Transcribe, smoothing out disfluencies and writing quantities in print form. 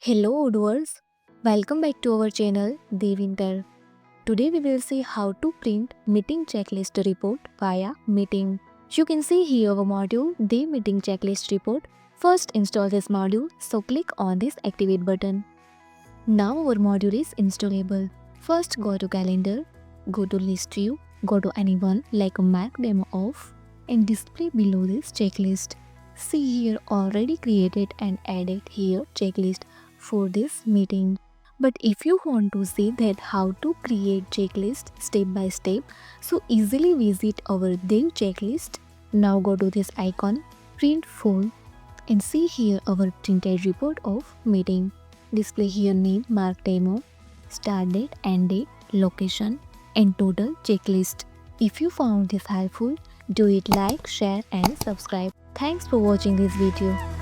Hello Odooers, welcome back to our channel Devintelle. Today we will see how to print meeting checklist report via meeting. You can see here our module the meeting checklist report. First install this module, so click on this activate button. Now our module is installable. First go to calendar, go to list view, go to anyone like mark demo off and display below this checklist. See here already created and added here checklist for this meeting. But if you want to see that how to create checklist step by step, so easily visit our Dev checklist. Now go to this icon, print full and see here our printed report of meeting. Display here name, mark demo, start date, end date, location and total checklist. If you found this helpful, do it like, share and subscribe. Thanks for watching this video.